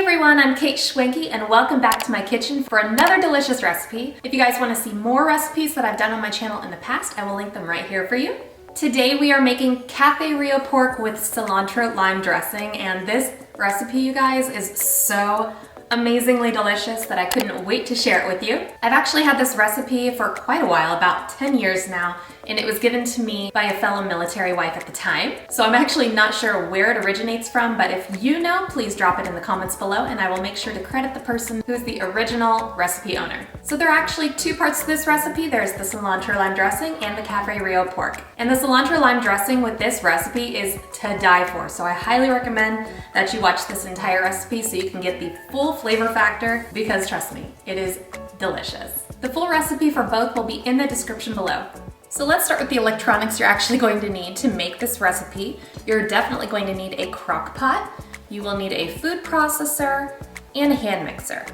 everyone, I'm kateschwanke and welcome back to my kitchen for another delicious recipe. If you guys want to see more recipes that I've done on my channel in the past, I will link them right here for you. Today we are making cafe Rio pork with cilantro lime dressing, and this recipe, you guys, is so amazingly delicious that I couldn't wait to share it with you. I've actually had this recipe for quite a while, about 10 years now, and it was given to me by a fellow military wife at the time. So I'm actually not sure where it originates from, but if you know, please drop it in the comments below and I will make sure to credit the person who's the original recipe owner. So there are actually two parts to this recipe. There's the cilantro lime dressing and the cafe Rio pork. And the cilantro lime dressing with this recipe is to die for. So I highly recommend that you watch this entire recipe so you can get the full flavor factor, because trust me, it is delicious. The full recipe for both will be in the description below. So let's start with the electronics you're actually going to need to make this recipe. You're definitely going to need a crock pot. You will need a food processor and a hand mixer.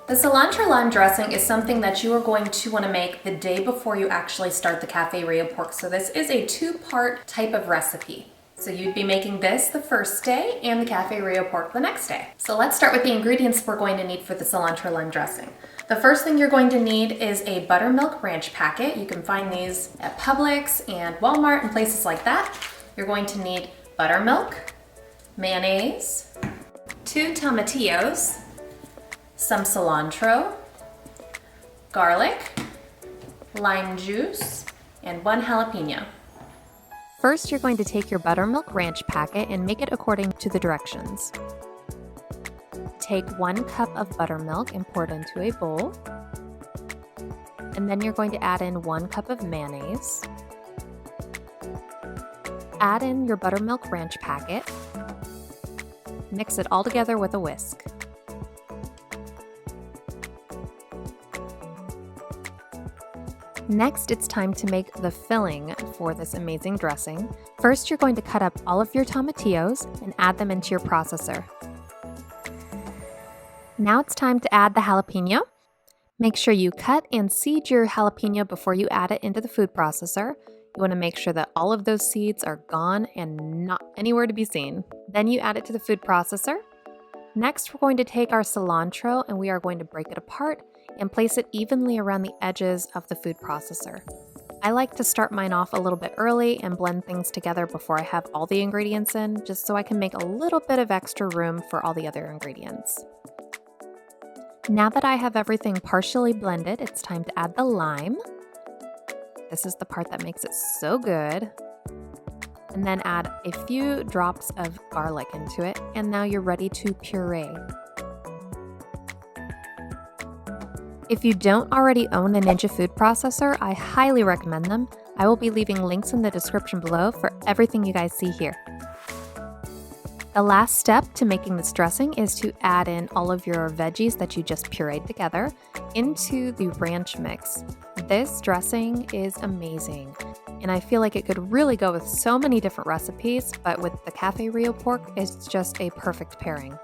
The cilantro lime dressing is something that you are going to want to make the day before you actually start the cafe Rio pork. So this is a two-part type of recipe. So you'd be making this the first day and the cafe Rio pork the next day. So let's start with the ingredients we're going to need for the cilantro lime dressing. The first thing you're going to need is a Buttermilk ranch packet. You can find these at Publix and Walmart and places like that. You're going to need buttermilk, mayonnaise, 2 tomatillos, some cilantro, garlic, lime juice, and 1 jalapeno. First, you're going to take your Buttermilk ranch packet and make it according to the directions. Take 1 cup of buttermilk and pour it into a bowl. And then you're going to add in 1 cup of mayonnaise. Add in your Buttermilk ranch packet. Mix it all together with a whisk. Next, it's time to make the filling for this amazing dressing. First, you're going to cut up all of your tomatillos and add them into your processor. Now it's time to add the jalapeno. Make sure you cut and seed your jalapeno before you add it into the food processor. You want to make sure that all of those seeds are gone and not anywhere to be seen. Then you add it to the food processor. Next, we're going to take our cilantro and we are going to break it apart and place it evenly around the edges of the food processor. I like to start mine off a little bit early and blend things together before I have all the ingredients in, just so I can make a little bit of extra room for all the other ingredients. Now that I have everything partially blended, it's time to add the lime. This is the part that makes it so good. And then add a few drops of garlic into it, and now you're ready to puree. If you don't already own a Ninja food processor, I highly recommend them. I will be leaving links in the description below for everything you guys see here. The last step to making this dressing is to add in all of your veggies that you just pureed together into the ranch mix. This dressing is amazing, and I feel like it could really go with so many different recipes, but with the cafe Rio pork, it's just a perfect pairing.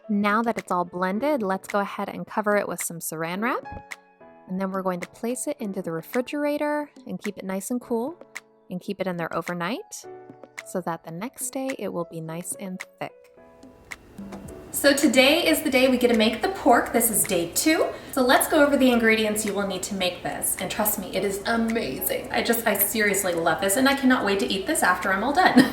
Now that it's all blended, let's go ahead and cover it with some saran wrap, and then we're going to place it into the refrigerator and keep it nice and cool. And keep it in there overnight so that the next day it will be nice and thick. So today is the day we get to make the pork. This is day 2. So let's go over the ingredients you will need to make this. And trust me, it is amazing. I seriously love this, and I cannot wait to eat this after I'm all done.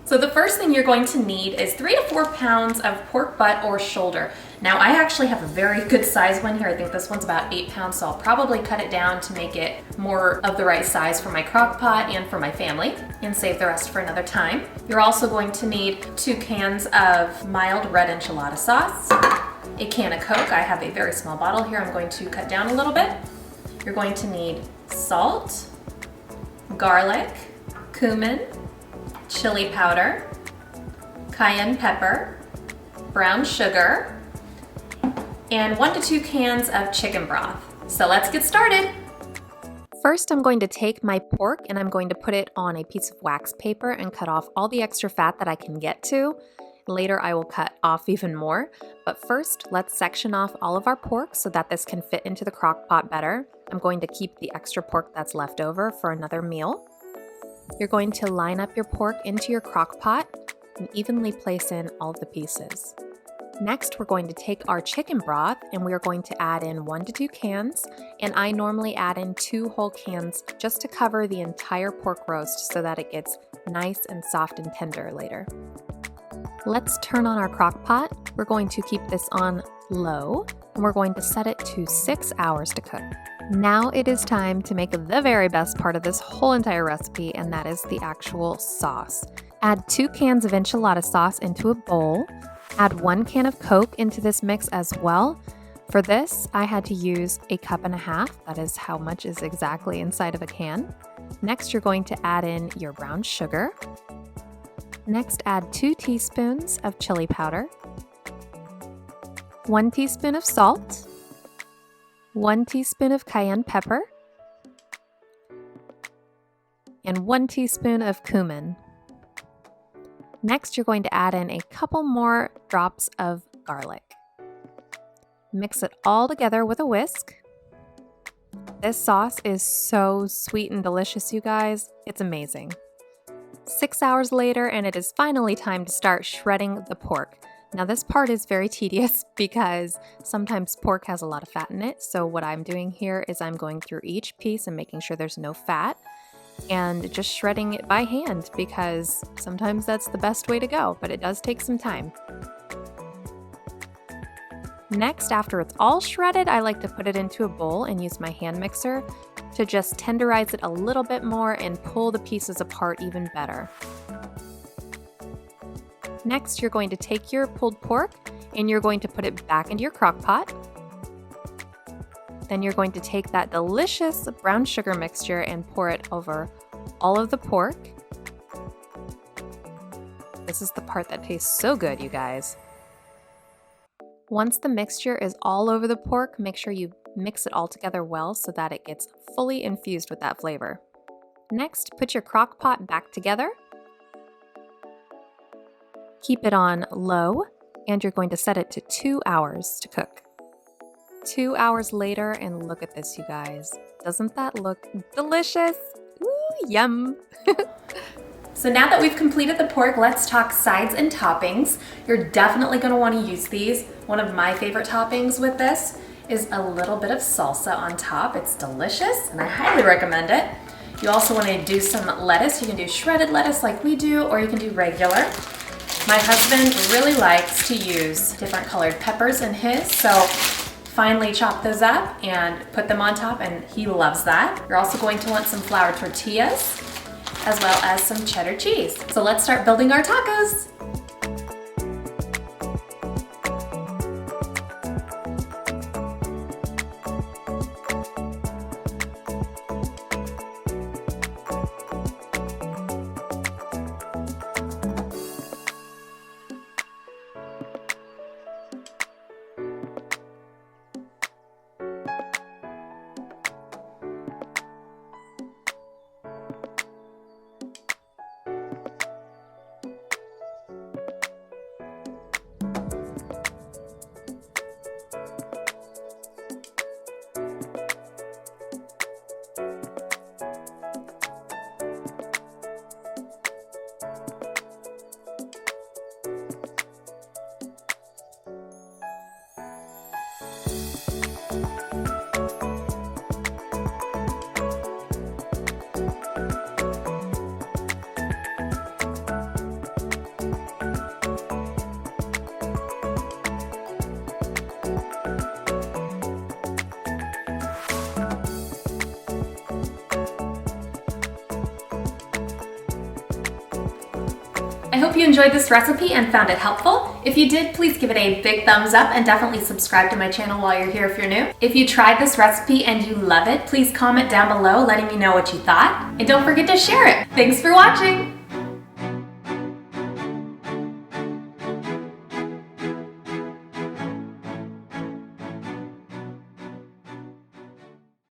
So the first thing you're going to need is 3 to 4 pounds of pork butt or shoulder. Now I actually have a very good size one here. I think this one's about 8 pounds, so I'll probably cut it down to make it more of the right size for my crock pot and for my family, and save the rest for another time. You're also going to need 2 cans of mild red enchilada sauce, a can of Coke. I have a very small bottle here. I'm going to cut down a little bit. You're going to need salt, garlic, cumin, chili powder, cayenne pepper, brown sugar, and 1 to 2 cans of chicken broth. So let's get started. First, I'm going to take my pork and I'm going to put it on a piece of wax paper and cut off all the extra fat that I can get to. Later, I will cut off even more. But first, let's section off all of our pork so that this can fit into the crock pot better. I'm going to keep the extra pork that's left over for another meal. You're going to line up your pork into your crock pot and evenly place in all of the pieces. Next, we're going to take our chicken broth and we're going to add in 1 to 2 cans, and I normally add in 2 whole cans just to cover the entire pork roast so that it gets nice and soft and tender later. Let's turn on our crock pot. We're going to keep this on low and we're going to set it to 6 hours to cook. Now it is time to make the very best part of this whole entire recipe, and that is the actual sauce. Add 2 cans of enchilada sauce into a bowl. Add 1 can of Coke into this mix as well. For this, I had to use 1.5 cups. That is how much is exactly inside of a can. Next, you're going to add in your brown sugar. Next, add 2 teaspoons of chili powder, 1 teaspoon of salt, 1 teaspoon of cayenne pepper, and 1 teaspoon of cumin. Next, you're going to add in a couple more drops of garlic. Mix it all together with a whisk. This sauce is so sweet and delicious, you guys. It's amazing. 6 hours later, and it is finally time to start shredding the pork. Now, this part is very tedious because sometimes pork has a lot of fat in it. So what I'm doing here is I'm going through each piece and making sure there's no fat, and just shredding it by hand because sometimes that's the best way to go, but it does take some time. Next, after it's all shredded, I like to put it into a bowl and use my hand mixer to just tenderize it a little bit more and pull the pieces apart even better. Next, you're going to take your pulled pork and you're going to put it back into your crock pot. Then you're going to take that delicious brown sugar mixture and pour it over all of the pork. This is the part that tastes so good, you guys. Once the mixture is all over the pork, make sure you mix it all together well so that it gets fully infused with that flavor. Next, put your crock pot back together. Keep it on low, and you're going to set it to 2 hours to cook. 2 hours later, and look at this, you guys. Doesn't that look delicious? Ooh, yum! So now that we've completed the pork, let's talk sides and toppings. You're definitely going to want to use these. One of my favorite toppings with this is a little bit of salsa on top. It's delicious, and I highly recommend it. You also want to do some lettuce. You can do shredded lettuce like we do, or you can do regular. My husband really likes to use different colored peppers in his, so finely chop those up and put them on top, and he loves that. You're also going to want some flour tortillas as well as some cheddar cheese. So let's start building our tacos. I hope you enjoyed this recipe and found it helpful. If you did, please give it a big thumbs up and definitely subscribe to my channel while you're here if you're new. If you tried this recipe and you love it, please comment down below letting me know what you thought. And don't forget to share it. Thanks for watching.